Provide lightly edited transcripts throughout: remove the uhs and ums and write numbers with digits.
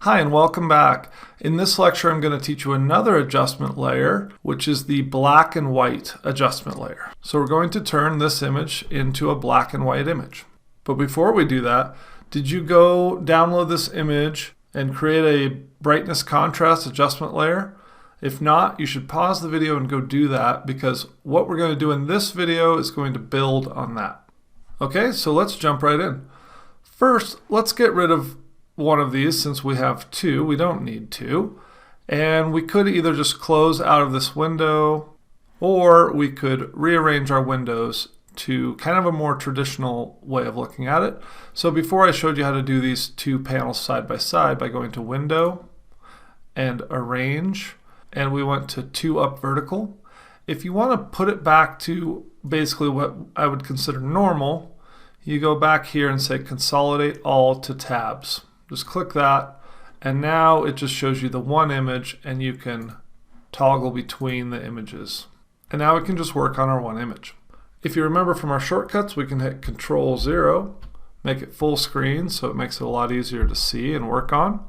Hi and welcome back. In this lecture I'm going to teach you another adjustment layer, which is the black and white adjustment layer. So we're going to turn this image into a black and white image. But before we do that, did you go download this image and create a brightness contrast adjustment layer? If not, you should pause the video and go do that, because what we're going to do in this video is going to build on that. Okay, so let's jump right in. First, let's get rid of one of these since we have two. We don't need two. And we could either just close out of this window, or we could rearrange our windows to kind of a more traditional way of looking at it. So before I showed you how to do these two panels side by side by going to Window and Arrange, and we went to 2 up vertical. If you want to put it back to basically what I would consider normal, you go back here and say Consolidate All to Tabs. Just click that, and now it just shows you the one image, and you can toggle between the images. And now we can just work on our one image. If you remember from our shortcuts, we can hit Control-0, make it full screen so it makes it a lot easier to see and work on.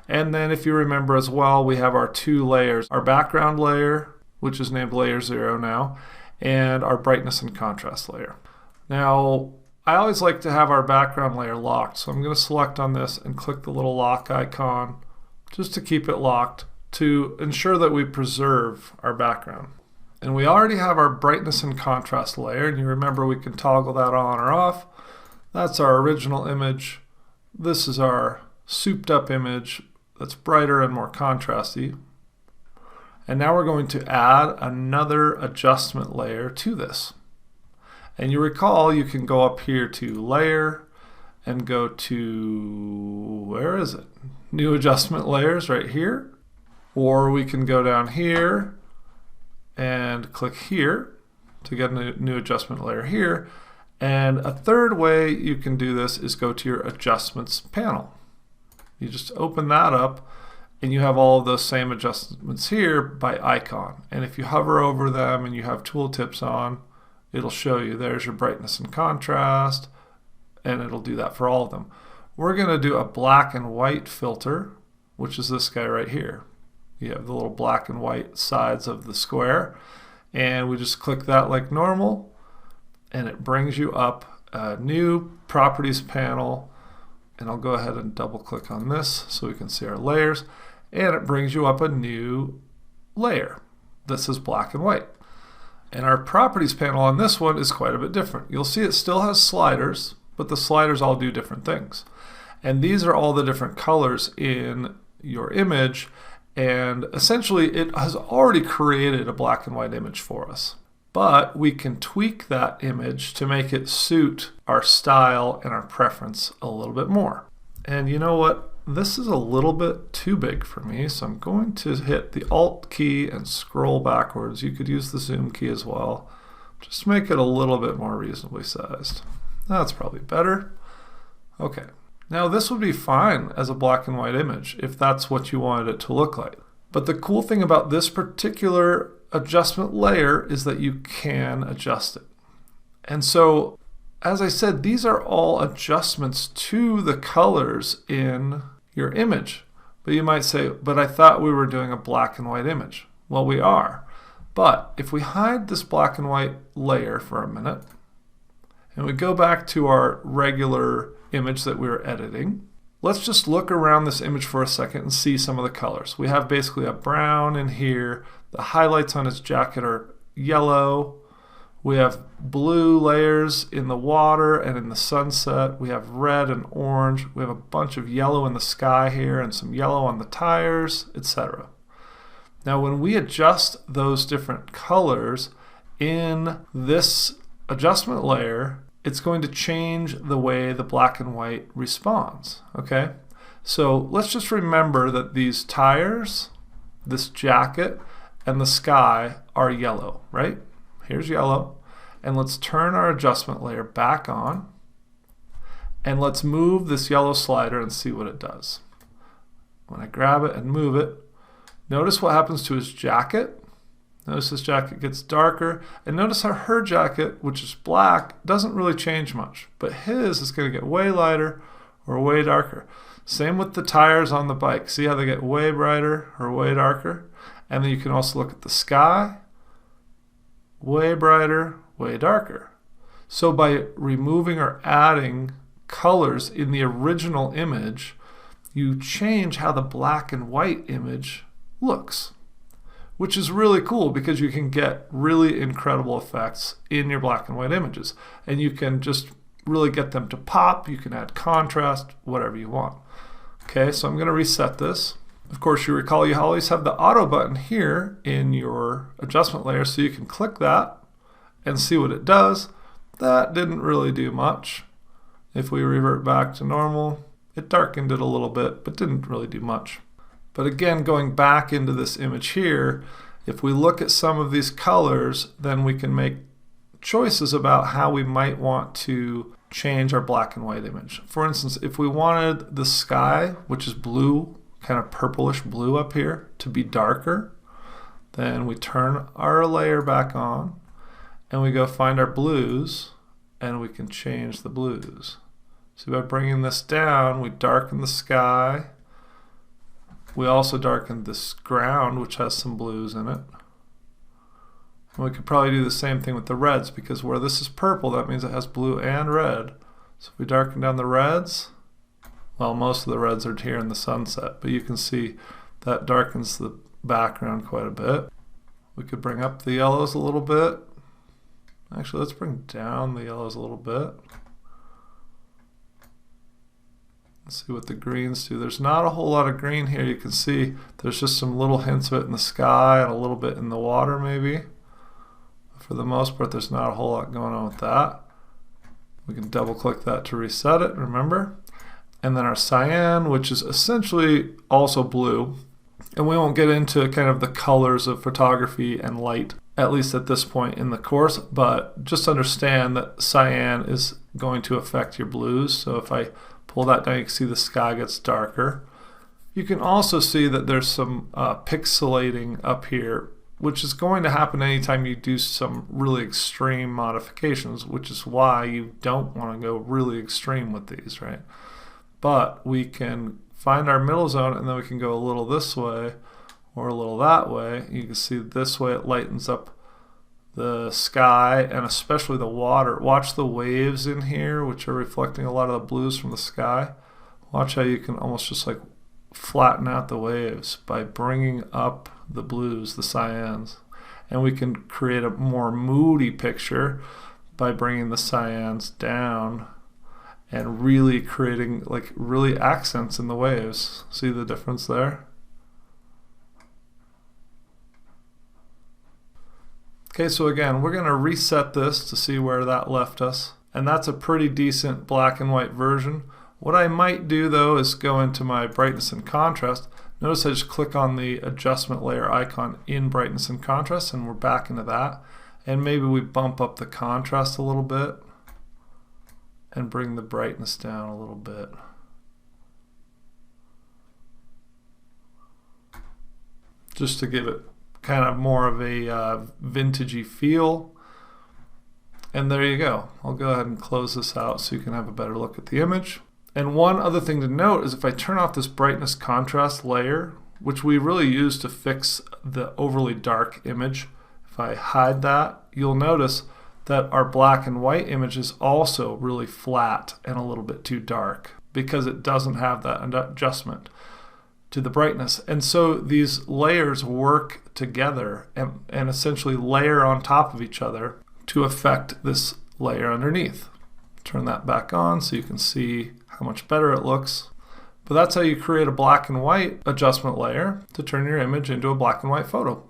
And then if you remember as well, we have our two layers, our background layer, which is named Layer 0 now, and our brightness and contrast layer. Now, I always like to have our background layer locked, so I'm going to select on this and click the little lock icon just to keep it locked to ensure that we preserve our background. And we already have our brightness and contrast layer, and you remember we can toggle that on or off. That's our original image. This is our souped up image that's brighter and more contrasty. And now we're going to add another adjustment layer to this. And you recall you can go up here to Layer and go to, where is it? New Adjustment Layers right here. Or we can go down here and click here to get a new adjustment layer here. And a third way you can do this is go to your Adjustments panel. You just open that up and you have all of those same adjustments here by icon. And if you hover over them and you have tooltips on, it'll show you there's your brightness and contrast, and it'll do that for all of them. We're going to do a black and white filter, which is this guy right here. You have the little black and white sides of the square, and we just click that like normal, and it brings you up a new properties panel. And I'll go ahead and double click on this so we can see our layers, and it brings you up a new layer. This is black and white. And our properties panel on this one is quite a bit different. You'll see it still has sliders, but the sliders all do different things. And these are all the different colors in your image, and essentially it has already created a black and white image for us. But we can tweak that image to make it suit our style and our preference a little bit more. And you know what? This is a little bit too big for me, so I'm going to hit the Alt key and scroll backwards. You could use the Zoom key as well. Just make it a little bit more reasonably sized. That's probably better. Okay. Now this would be fine as a black and white image if that's what you wanted it to look like. But the cool thing about this particular adjustment layer is that you can adjust it. And so, as I said, these are all adjustments to the colors in your image. But you might say, but I thought we were doing a black and white image. Well, we are. But if we hide this black and white layer for a minute, and we go back to our regular image that we were editing, let's just look around this image for a second and see some of the colors. We have basically a brown in here. The highlights on his jacket are yellow. We have blue layers in the water and in the sunset. We have red and orange. We have a bunch of yellow in the sky here and some yellow on the tires, etc. Now when we adjust those different colors in this adjustment layer, it's going to change the way the black and white responds. Okay? So let's just remember that these tires, this jacket, and the sky are yellow, right? Here's yellow. And let's turn our adjustment layer back on. And let's move this yellow slider and see what it does. When I grab it and move it, notice what happens to his jacket. Notice this jacket gets darker. And notice how her jacket, which is black, doesn't really change much. But his is going to get way lighter or way darker. Same with the tires on the bike. See how they get way brighter or way darker? And then you can also look at the sky, way brighter, way darker. So by removing or adding colors in the original image, you change how the black and white image looks, which is really cool because you can get really incredible effects in your black and white images. And you can just really get them to pop. You can add contrast, whatever you want. Okay, so I'm going to reset this. Of course, you recall you always have the auto button here in your adjustment layer, so you can click that and see what it does. That didn't really do much. If we revert back to normal, it darkened it a little bit, but didn't really do much. But again, going back into this image here, if we look at some of these colors, then we can make choices about how we might want to change our black and white image. For instance, if we wanted the sky, which is blue, kind of purplish blue up here, to be darker, then we turn our layer back on and we go find our blues and we can change the blues. So by bringing this down, we darken the sky. We also darken this ground, which has some blues in it. And we could probably do the same thing with the reds, because where this is purple, that means it has blue and red. So if we darken down the reds, well, most of the reds are here in the sunset, but you can see that darkens the background quite a bit. We could bring up the yellows a little bit. Actually, let's bring down the yellows a little bit. Let's see what the greens do. There's not a whole lot of green here. You can see there's just some little hints of it in the sky and a little bit in the water maybe. For the most part, there's not a whole lot going on with that. We can double click that to reset it, remember? And then our cyan, which is essentially also blue. And we won't get into kind of the colors of photography and light, at least at this point in the course, but just understand that cyan is going to affect your blues. So if I pull that down, you can see the sky gets darker. You can also see that there's some pixelating up here, which is going to happen anytime you do some really extreme modifications, which is why you don't want to go really extreme with these, right? But we can find our middle zone and then we can go a little this way or a little that way. You can see this way it lightens up the sky and especially the water. Watch the waves in here, which are reflecting a lot of the blues from the sky. Watch how you can almost just like flatten out the waves by bringing up the blues, the cyans. And we can create a more moody picture by bringing the cyans down and really creating like really accents in the waves. See the difference there? Okay, so again, we're going to reset this to see where that left us. And that's a pretty decent black and white version. What I might do though is go into my brightness and contrast. Notice I just click on the adjustment layer icon in brightness and contrast and we're back into that. And maybe we bump up the contrast a little bit and bring the brightness down a little bit. Just to give it kind of more of a vintagey feel. And there you go. I'll go ahead and close this out so you can have a better look at the image. And one other thing to note is if I turn off this brightness contrast layer, which we really use to fix the overly dark image, if I hide that, you'll notice that our black and white image is also really flat and a little bit too dark because it doesn't have that adjustment to the brightness. And so these layers work together and essentially layer on top of each other to affect this layer underneath. Turn that back on so you can see how much better it looks. But that's how you create a black and white adjustment layer to turn your image into a black and white photo.